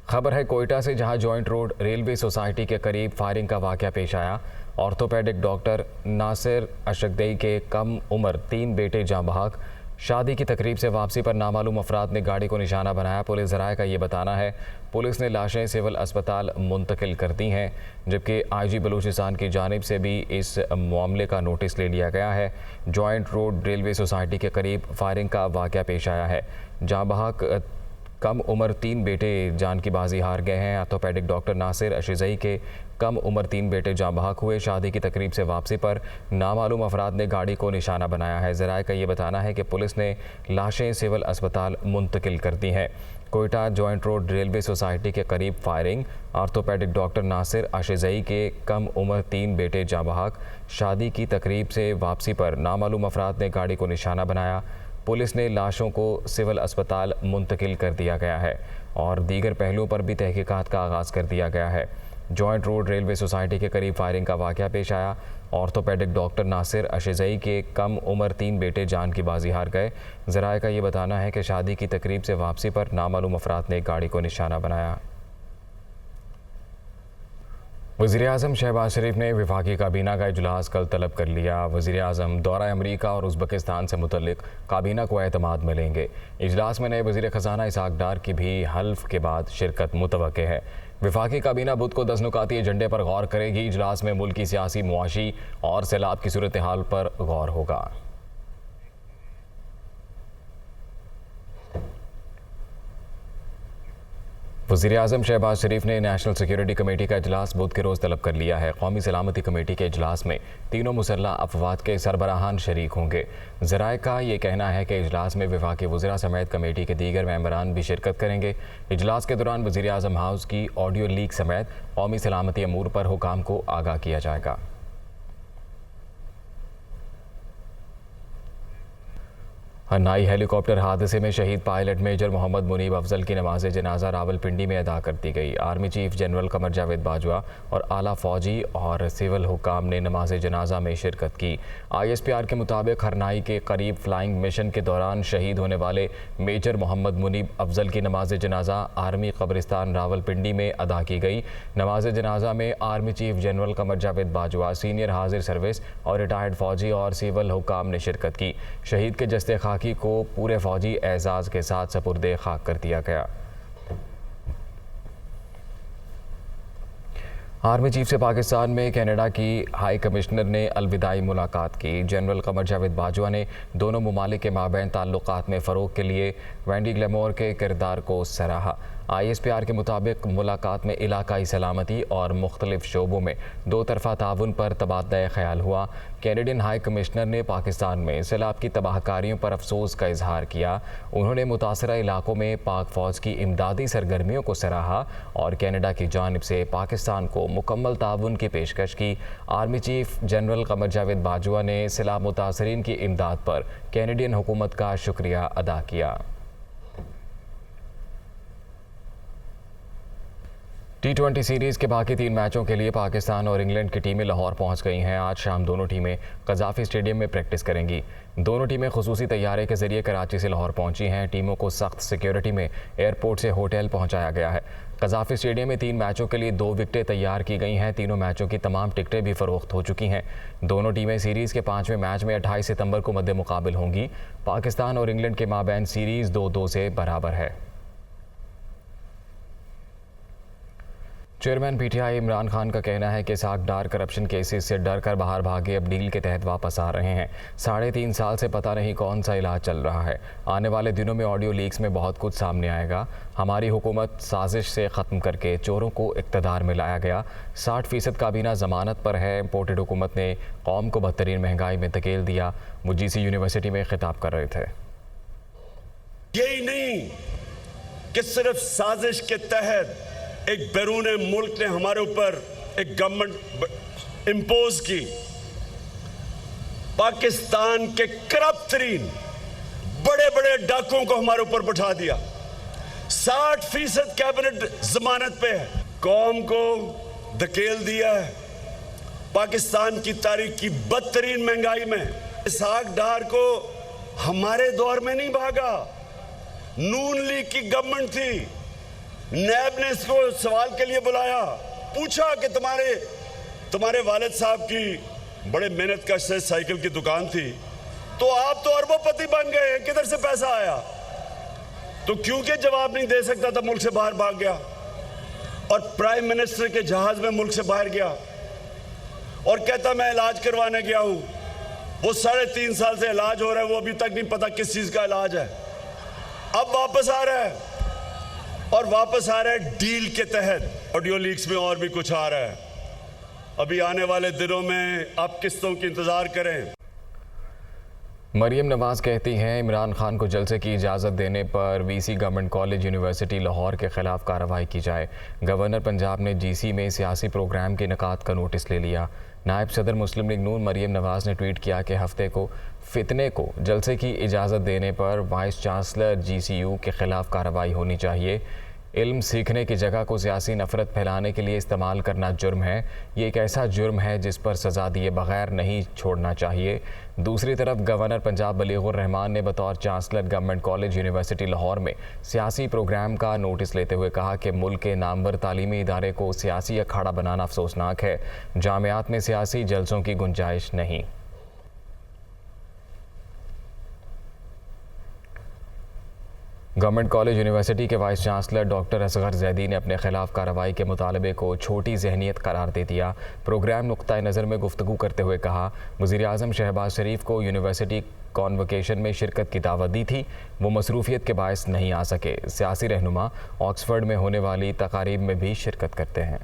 खबर है कोयटा से, जहां जॉइंट रोड रेलवे सोसाइटी के करीब फायरिंग का वाकया पेश आया। ऑर्थोपेडिक डॉक्टर नासिर अशकदई के कम उम्र 3 बेटे जाँ बहक। शादी की तकरीब से वापसी पर नामालूम अफराद ने गाड़ी को निशाना बनाया। पुलिस ज़राए का ये बताना है, पुलिस ने लाशें सिविल अस्पताल मुंतकिल कर दी हैं, जबकि IG बलूचिस्तान की जानिब से भी इस मामले का नोटिस ले लिया गया है। जॉइंट रोड रेलवे सोसाइटी के करीब फायरिंग का वाकया पेश आया है। जाँ बहक कम उम्र 3 बेटे जान की बाजी हार गए हैं। ऑर्थोपेडिक डॉक्टर नासिर अशकदई के कम उम्र 3 बेटे जाँ बहक हुए। शादी की तकरीब से वापसी पर नामालूम अफराद ने गाड़ी को निशाना बनाया है। ज़राए का ये बताना है कि पुलिस ने लाशें सिविल अस्पताल मुंतकिल कर दी हैं। Quetta joint road railway society के करीब फायरिंग। ऑर्थोपेडिक डॉक्टर नासिर अशकदई के कम उम्र 3 बेटे जाँ बहक। शादी की तकरीब से वापसी पर नामालूम अफराद ने गाड़ी को निशाना बनाया। पुलिस ने लाशों को सिविल अस्पताल मुंतकिल कर दिया गया है और दीगर पहलुओं पर भी तहकीकात का आगाज़ कर दिया गया है। जॉइंट रोड रेलवे सोसाइटी के करीब फायरिंग का वाकया पेश आया। ऑर्थोपेडिक डॉक्टर नासिर अशकदई के कम उम्र 3 बेटे जान की बाजी हार गए। ज़राए का ये बताना है कि शादी की तकरीब से वापसी पर नामालूम अफराद ने गाड़ी को निशाना बनाया। वज़ीर-ए-आज़म शहबाज शरीफ ने वफाकी काबीना का इजलास कल तलब कर लिया। वज़ीर-ए-आज़म दौरा अमरीका और उज़्बेकिस्तान से मुतल्लिक़ काबीना को एतमाद मिलेंगे। इजलास में नए वज़ीर ख़ज़ाना इसहाक़ डार की भी हल्फ के बाद शिरकत मुतवक्के है। वफाकी काबीना बुध को 10 नुकाती एजेंडे पर गौर करेगी। इजलास में मुल्क की सियासी, मुआशी और सैलाब की सूरत हाल पर गौर होगा। वज़ीर-ए-आज़म शहबाज शरीफ ने नेशनल सिक्योरिटी कमेटी का इजलास बुध के रोज़ तलब कर लिया है। कौमी सलामती कमेटी के इजलास में तीनों मुसल्लह अफवाद के सरबराहान शरीक होंगे। ज़राए का ये कहना है कि इजलास में वफाकी वज़रा समेत कमेटी के दीगर मेंबरान भी शिरकत करेंगे। इजलास के दौरान वज़ीर-ए-आज़म हाउस की ऑडियो लीक समेत कौमी सलामती अमूर पर हुकाम को आगाह किया जाएगा। हन्नाई हेलीकॉप्टर हादसे में शहीद पायलट मेजर मोहम्मद मुनीब अफजल की नमाज जनाजा रावलपिंडी में अदा कर दी गई। Army chief general Qamar Javed Bajwa और आला फौजी और सिविल हुकाम ने नमाज जनाजा में शिरकत की। ISPR के मुताबिक हरनाई के करीब फ्लाइंग मिशन के दौरान शहीद होने वाले मेजर मोहम्मद मुनीब अफजल की नमाज जनाजा आर्मी कब्रिस्तान रावलपिंडी में अदा की गई। नमाज जनाजा में army chief general Qamar Javed Bajwa, senior हाजिर सर्विस और रिटायर्ड फौजी और सिविल हुकाम ने शिरकत की। शहीद के जस्ते खाकी को पूरे फौजी एजाज के साथ सपुर्दे खाक कर दिया गया। आर्मी चीफ से पाकिस्तान में कनाडा की हाई कमिश्नर ने अलविदाई मुलाकात की। जनरल कमर जावेद बाजवा ने दोनों मुमालिक के माबैन ताल्लुकात में फ़रोग के लिए वेंडी ग्लैमोर के किरदार को सराहा। ISPR के मुताबिक मुलाकात में इलाकाई सलामती और मुख्तलिफ शोबों में दो तरफ़ा ताउन पर तबादला ख्याल हुआ। कैनेडियन हाई कमिश्नर ने पाकिस्तान में सैलाब की तबाहकारियों पर अफसोस का इजहार किया। उन्होंने मुतासरा इलाकों में पाक फ़ौज की इमदादी सरगर्मियों को सराहा और कनाडा की जानिब से पाकिस्तान को मुकम्मल ताउन की पेशकश की। Army chief general Qamar Javed Bajwa ने सैलाब मुतासरीन की इमदाद पर कैनेडियन हुकूमत का शुक्रिया अदा किया। T20 सीरीज़ के बाकी 3 मैचों के लिए पाकिस्तान और इंग्लैंड की टीमें लाहौर पहुंच गई हैं। आज शाम दोनों टीमें क़ज़ाफ़ी स्टेडियम में प्रैक्टिस करेंगी। दोनों टीमें ख़ुसूसी तैयारे के ज़रिए कराची से लाहौर पहुंची हैं। टीमों को सख्त सिक्योरिटी में एयरपोर्ट से होटल पहुंचाया गया है। क़ज़ाफ़ी स्टेडियम में 3 मैचों के लिए 2 विकटें तैयार की गई हैं। तीनों मैचों की तमाम टिकटें भी फ़रोख्त हो चुकी हैं। दोनों टीमें सीरीज़ के 5वें मैच में 28 सितंबर को मद्दे मुकाबिल होंगी। पाकिस्तान और इंग्लैंड के माबैन सीरीज़ 2-2 से बराबर है। चेयरमैन PTI इमरान खान का कहना है कि इसहाक़ डार करप्शन केसेस से डर कर बाहर भागे अब डील के तहत वापस आ रहे हैं। 3.5 साल से पता नहीं कौन सा इलाज चल रहा है। आने वाले दिनों में ऑडियो लीक्स में बहुत कुछ सामने आएगा। हमारी हुकूमत साजिश से ख़त्म करके चोरों को इक़्तिदार में लाया गया। 60% काबीना ज़मानत पर है। इम्पोर्टेड हुकूमत ने कौम को बदतरीन महंगाई में धकेल दिया। वो GC यूनिवर्सिटी में खिताब कर रहे थे। यही नहीं कि सिर्फ साजिश के तहत एक बैरून मुल्क ने हमारे ऊपर एक गवर्नमेंट इम्पोज की। पाकिस्तान के करप्ट तरीन बड़े बड़े डाकुओं को हमारे ऊपर बैठा दिया। 60% कैबिनेट जमानत पे है। कौम को धकेल दिया है पाकिस्तान की तारीख की बदतरीन महंगाई में। इसहाक़ डार को हमारे दौर में नहीं भागा, नून लीग की गवर्नमेंट थी नैब ने इसको सवाल के लिए बुलाया, पूछा कि तुम्हारे वालिद साहब की बड़े मेहनत कश से साइकिल की दुकान थी, तो आप तो अरबोपति बन गए, किधर से पैसा आया? तो क्योंकि जवाब नहीं दे सकता था, मुल्क से बाहर भाग गया और प्राइम मिनिस्टर के जहाज में मुल्क से बाहर गया और कहता मैं इलाज करवाने गया हूं। वो 3.5 साल से इलाज हो रहा है, वो अभी तक नहीं पता किस चीज का इलाज है। अब वापस आ रहा है और वापस आ रहा है डील के तहत। ऑडियो लीक्स में और भी कुछ आ रहा है। अभी आने वाले दिनों में आप किस्तों की इंतजार करें। मरियम नवाज कहती हैं इमरान खान को जलसे की इजाज़त देने पर VC government college university Lahore के खिलाफ कार्रवाई की जाए। गवर्नर पंजाब ने जीसी में सियासी प्रोग्राम के इनेकाद का नोटिस ले लिया। नायब सदर मुस्लिम लीग नून मरियम नवाज ने ट्वीट किया कि हफ्ते को फितने को जलसे की इजाज़त देने पर वाइस चांसलर GCU के खिलाफ कार्रवाई होनी चाहिए। इल्म सीखने की जगह को सियासी नफरत फैलाने के लिए इस्तेमाल करना जुर्म है। ये एक ऐसा जुर्म है जिस पर सज़ा दिए बगैर नहीं छोड़ना चाहिए। दूसरी तरफ गवर्नर पंजाब बलीगुर रहमान ने बतौर chancellor government college university Lahore में सियासी प्रोग्राम का नोटिस लेते हुए कहा कि मुल्क के नामवर तालीमी इदारे को सियासी अखाड़ा बनाना अफसोसनाक है। जामियात में सियासी जलसों की गुंजाइश नहीं। गवर्नमेंट कॉलेज यूनिवर्सिटी के vice chancellor doctor Asghar Zaidi ने अपने खिलाफ कार्रवाई के मुतालबे को छोटी जहनीत करार दे दिया। प्रोग्राम नुक्ता नज़र में गुफ्तगू करते हुए कहा वज़ीर आज़म शहबाज शरीफ को यूनिवर्सिटी कॉन्वोकेशन में शिरकत की दावत दी थी, वो मसरूफियत के बायस नहीं आ सके। सियासी रहनुमा ऑक्सफर्ड में होने वाली तकारीब में भी शिरकत करते हैं।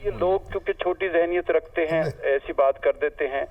ये लोग क्योंकि छोटी जहनियत रखते हैं, ऐसी बात कर देते हैं।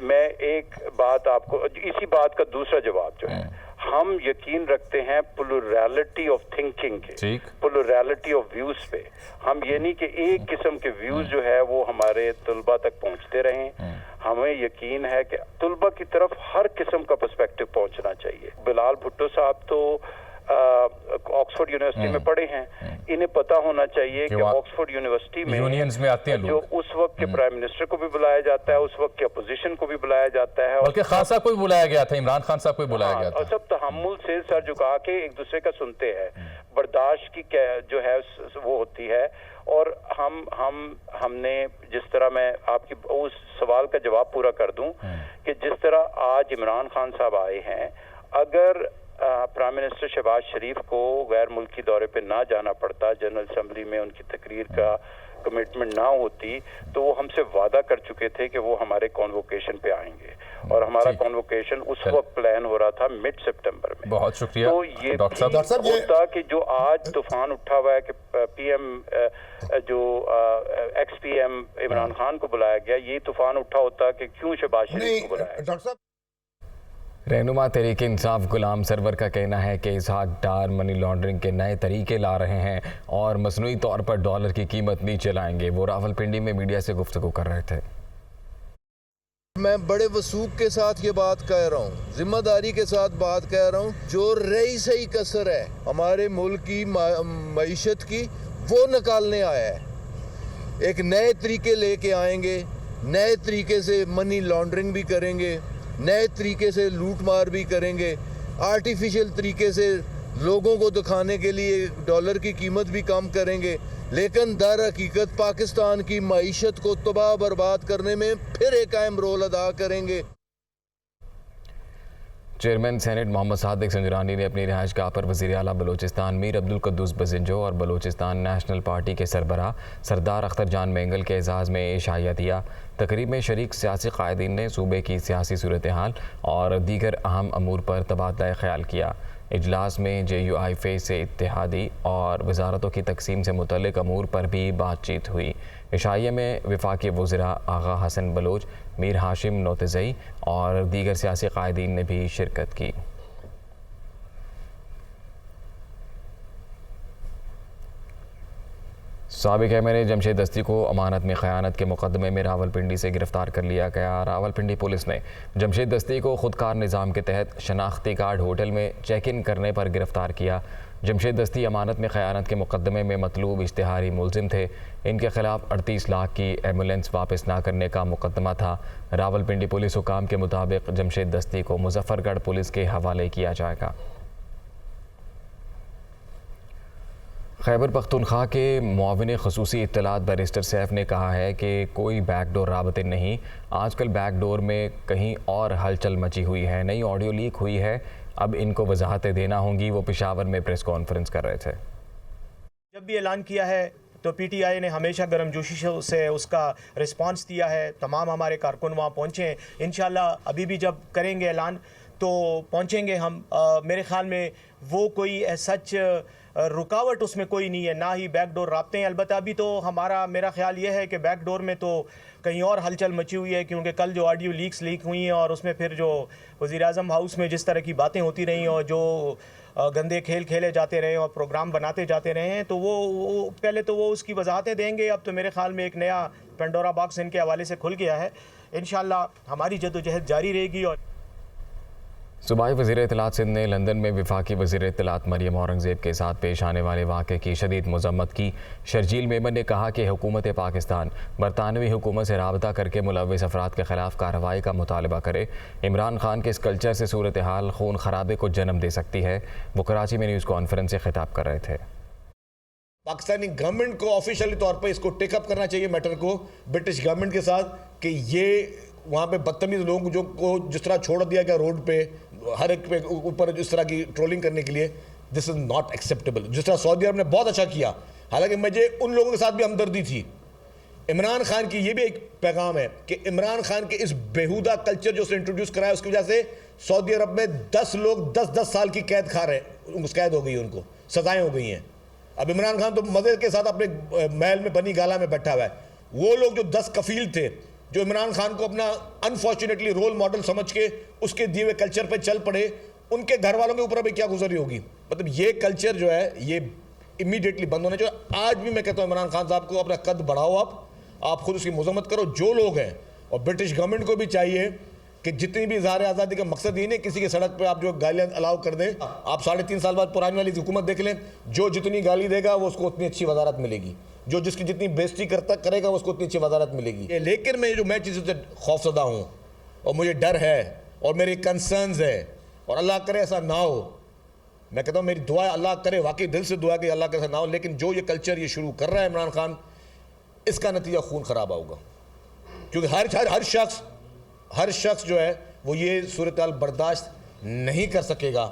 मैं एक बात आपको, इसी बात का दूसरा जवाब जो है, हम यकीन रखते हैं प्लुरैलिटी ऑफ थिंकिंग के, प्लुरैलिटी ऑफ व्यूज पे। हम ये नहीं कि एक किस्म के व्यूज जो है वो हमारे तुलबा तक पहुंचते रहें। हमें यकीन है कि तुलबा की तरफ हर किस्म का पर्सपेक्टिव पहुंचना चाहिए। बिलाल भुट्टो साहब तो ऑक्सफोर्ड यूनिवर्सिटी में पढ़े हैं, इन्हें पता होना चाहिए कि ऑक्सफोर्ड यूनिवर्सिटी में यूनियंस में आते हैं जो उस वक्त के प्राइम मिनिस्टर को भी बुलाया जाता है, उस वक्त के अपोजिशन को भी बुलाया जाता है, बल्कि खान साहब को भी बुलाया गया था, इमरान खान साहब को भी बुलाया गया था, और सब तहम्मुल से सर झुका के एक दूसरे का सुनते हैं। बर्दाश्त की जो है वो होती है। और हमने जिस तरह, मैं आपकी उस सवाल का जवाब पूरा कर दूं कि जिस तरह आज इमरान खान साहब आए हैं, अगर प्राइम मिनिस्टर शहबाज शरीफ को गैर मुल्की दौरे पे ना जाना पड़ता, जनरल असेंबली में उनकी तकरीर का कमिटमेंट ना होती, तो वो हमसे वादा कर चुके थे कि वो हमारे कॉन्वोकेशन पे आएंगे और हमारा कॉन्वोकेशन उस वक्त प्लान हो रहा था मिड सितंबर में। बहुत शुक्रिया। तो ये डॉक्टर साहब होता कि जो आज तूफान उठा हुआ है कि PM जो एक्स PM इमरान खान को बुलाया गया, ये तूफान उठा होता कि क्यों शहबाज शरीफ को बुलाया। डॉक्टर साहब, रहनुमा तहरीक इंसाफ गुलाम सरवर का कहना है कि इसहाक डार मनी लॉन्ड्रिंग के नए तरीके ला रहे हैं और मसनूई तौर पर डॉलर की कीमत नीचे लाएंगे। वो रावलपिंडी में मीडिया से गुफ्तगू कर रहे थे। मैं बड़े वसूख के साथ ये बात कह रहा हूँ, जिम्मेदारी के साथ बात कह रहा हूँ। जो रही सही कसर है हमारे मुल्क की मईशत की, वो निकालने आया है। एक नए तरीके लेके आएंगे, नए तरीके से मनी लॉन्ड्रिंग भी करेंगे, नए तरीके से लूट मार भी करेंगे, आर्टिफिशियल तरीके से लोगों को दिखाने के लिए डॉलर की कीमत भी कम करेंगे, लेकिन दर हकीकत पाकिस्तान की मईशत को तबाह बर्बाद करने में फिर एक अहम रोल अदा करेंगे। चेयरमैन सेनेट मोहम्मद सादिक संजरानी ने अपनी रिहाइशगाह पर वज़ीर आला बलोचिस्तान मीर अब्दुल कुद्दूस बजिंजो और बलोचिस्तान नेशनल पार्टी के सरबराह सरदार अख्तर जान मेंगल के एजाज़ में इशाया दिया। तकरीब में शरीक सियासी कायदीन ने सूबे की सियासी सूरत हाल और दीगर अहम अमूर पर तबादला ख्याल किया। इजलास में JUI फेस से इत्तेहादी और वजारतों की तकसीम से मुतल्लिक अमूर पर भी बातचीत हुई। इशाइये में वफाकी वज़रा आगा हसन बलोच, मीर हाशिम नोतज़ई और दीगर सियासी कायदीन ने भी शिरकत की। साबिक MNA जमशेद दस्ती को अमानत में ख़यानत के मुकदमे में रावलपिंडी से गिरफ़्तार कर लिया गया। रावलपिंडी पुलिस ने जमशेद दस्ती को खुदकार निज़ाम के तहत शनाख्ती कार्ड होटल में चेक इन करने पर गिरफ़्तार किया। जमशेद दस्ती अमानत में ख़यानत के मुकदमे में मतलूब इश्तिहारी मुलजिम थे। इनके खिलाफ 38 लाख की एम्बुलेंस वापस ना करने का मुकदमा था। रावलपिंडी पुलिस हुकाम के मुताबिक जमशेद दस्ती को मुजफ्फरगढ़ पुलिस के हवाले किया जाएगा। खैबर पख्तूनख्वा के मुआविन ख़ुसूसी इत्तलात बैरिस्टर सैफ ने कहा है कि कोई बैकडोर राबते नहीं, आजकल बैकडोर में कहीं और हलचल मची हुई है, नई ऑडियो लीक हुई है, अब इनको वजाहतें देना होंगी। वो पेशावर में प्रेस कॉन्फ्रेंस कर रहे थे। जब भी ऐलान किया है तो पीटीआई ने हमेशा गर्मजोशी से उसका रिस्पांस दिया है। तमाम हमारे कारकुन वहाँ पहुँचे हैं। इंशाल्लाह अभी भी जब करेंगे ऐलान तो पहुँचेंगे हम। मेरे ख़्याल में वो कोई सच रुकावट उसमें कोई नहीं है, ना ही बैकडोर राब्ते हैं। अलबत्ता अभी तो मेरा ख्याल ये है कि बैकडोर में तो कहीं और हलचल मची हुई है, क्योंकि कल जो ऑडियो लीक हुई हैं और उसमें फिर जो वज़ीर-ए-आज़म हाउस में जिस तरह की बातें होती रहीं और जो गंदे खेल खेले जाते रहे और प्रोग्राम बनाते जाते रहे हैं, तो वो पहले तो वो उसकी वजाहतें देंगे। अब तो मेरे ख़्याल में एक नया पेंडोरा बॉक्स इनके हवाले से खुल गया है। इंशाल्लाह हमारी जद्दोजहद जारी रहेगी। और सूबाई वज़ीर इत्तलात सिंध ने लंदन में वफाकी वज़ीर इत्तलात मरियम औरंगज़ेब के साथ पेश आने वाले वाक़े की शदीद मज़म्मत की। शर्जील मेमन ने कहा कि हुकूमत पाकिस्तान बरतानवी हुकूमत से राबता करके मुलव्विस अफराद के ख़िलाफ़ कार्रवाई का मुतालबा करे। इमरान खान के इस कल्चर से सूरत हाल खून खराबे को जन्म दे सकती है। वो कराची में न्यूज़ कॉन्फ्रेंस से खिताब कर रहे थे। पाकिस्तानी गवर्नमेंट को ऑफिशियली तौर पर इसको टेकअप करना चाहिए मैटर को ब्रिटिश गवर्नमेंट के साथ, कि ये वहाँ पे बदतमीज लोगों जो को जिस तरह छोड़ दिया गया रोड पे, हर एक पे ऊपर जिस तरह की ट्रोलिंग करने के लिए, दिस इज़ नॉट एक्सेप्टेबल। जिस तरह सऊदी अरब ने बहुत अच्छा किया, हालांकि मुझे उन लोगों के साथ भी हमदर्दी थी। इमरान खान की ये भी एक पैगाम है कि इमरान खान के इस बेहुदा कल्चर जो उसने इंट्रोड्यूस कराया, उसकी वजह से सऊदी अरब में 10 लोग 10-10 साल की कैद खा रहे हैं, कैद हो गई, उनको सजाएँ हो गई हैं। अब इमरान खान तो मज़े के साथ अपने महल में बनी गाला में बैठा हुआ है। वो लोग जो 10 कफील थे, जो इमरान खान को अपना अनफॉर्चुनेटली रोल मॉडल समझ के उसके दिए हुए कल्चर पे चल पड़े, उनके घर वालों के ऊपर भी क्या गुजरी होगी। मतलब ये कल्चर जो है ये इमीडिएटली बंद होना चाहिए। आज भी मैं कहता हूँ इमरान खान साहब को अपना कद बढ़ाओ, आप खुद उसकी मजम्मत करो। जो लोग हैं, और ब्रिटिश गवर्नमेंट को भी चाहिए कि जितनी भी इज़हार आज़ादी का मकसद ही नहीं किसी की सड़क पे आप जो गालियाँ अलाउ कर दें। आप 3.5 साल बाद पुरानी वाली हुकूमत देख लें, जो जितनी गाली देगा वो उसको उतनी अच्छी वजारत मिलेगी, जो जिसकी जितनी बेइज्जती करेगा उसको उतनी अच्छी वजारत मिलेगी। लेकिन मैं चीज़ों से खौफजदा हूँ और मुझे डर है और मेरे कंसर्न्स है, और अल्लाह करे ऐसा ना हो। मैं कहता हूँ मेरी दुआ है, अल्लाह करे, वाकई दिल से दुआ कि अल्लाह करे ऐसा ना हो। लेकिन जो ये कल्चर ये शुरू कर रहा है इमरान खान, इसका नतीजा खून खराब होगा, क्योंकि हर शख्स जो है वो ये सूरत हाल बर्दाश्त नहीं कर सकेगा।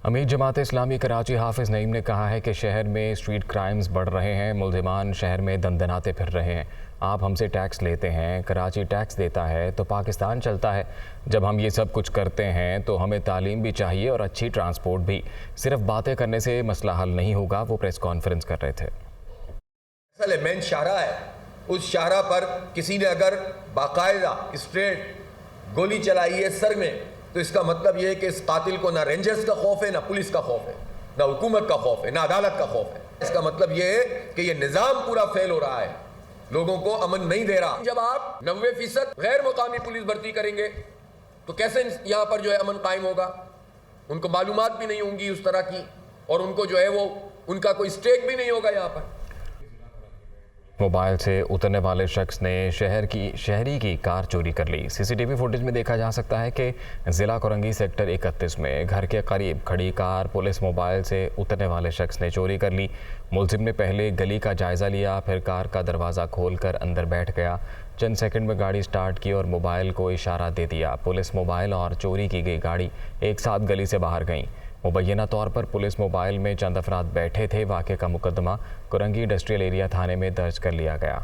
अमीर जमात इस्लामी कराची हाफिज़ नईम ने कहा है कि शहर में स्ट्रीट क्राइम्स बढ़ रहे हैं, मुल्ज़िमान शहर में दंदनाते फिर रहे हैं। आप हमसे टैक्स लेते हैं, कराची टैक्स देता है तो पाकिस्तान चलता है। जब हम ये सब कुछ करते हैं तो हमें तालीम भी चाहिए और अच्छी ट्रांसपोर्ट भी। सिर्फ बातें करने से मसला हल नहीं होगा। वो प्रेस कॉन्फ्रेंस कर रहे थे। मेन शाहरा है, उस शाहरा पर किसी ने अगर बाकायदा स्ट्रेट गोली चलाई है सर में, तो इसका मतलब यह है कि इस कातिल को ना रेंजर्स का खौफ है, ना पुलिस का खौफ है, ना हुकूमत का खौफ है, ना अदालत का खौफ है। इसका मतलब यह है कि यह निज़ाम पूरा फेल हो रहा है, लोगों को अमन नहीं दे रहा। जब आप 90% गैर मुकामी पुलिस भर्ती करेंगे तो कैसे यहाँ पर जो है अमन कायम होगा? उनको मालूमात भी नहीं होंगी उस तरह की, और उनको जो है वो उनका कोई स्टेक भी नहीं होगा यहाँ पर। मोबाइल से उतरने वाले शख्स ने शहरी की कार चोरी कर ली। सीसीटीवी फुटेज में देखा जा सकता है कि ज़िला कोरंगी सेक्टर 31 में घर के करीब खड़ी कार पुलिस मोबाइल से उतरने वाले शख्स ने चोरी कर ली। मुलजिम ने पहले गली का जायज़ा लिया, फिर कार का दरवाज़ा खोलकर अंदर बैठ गया। चंद सेकंड में गाड़ी स्टार्ट की और मोबाइल को इशारा दे दिया। पुलिस मोबाइल और चोरी की गई गाड़ी एक साथ गली से बाहर गईं। मुबैना तौर पर पुलिस मोबाइल में चंद अफराद बैठे थे। वाक़े का मुकदमा कोरंगी इंडस्ट्रियल एरिया थाने में दर्ज कर लिया गया।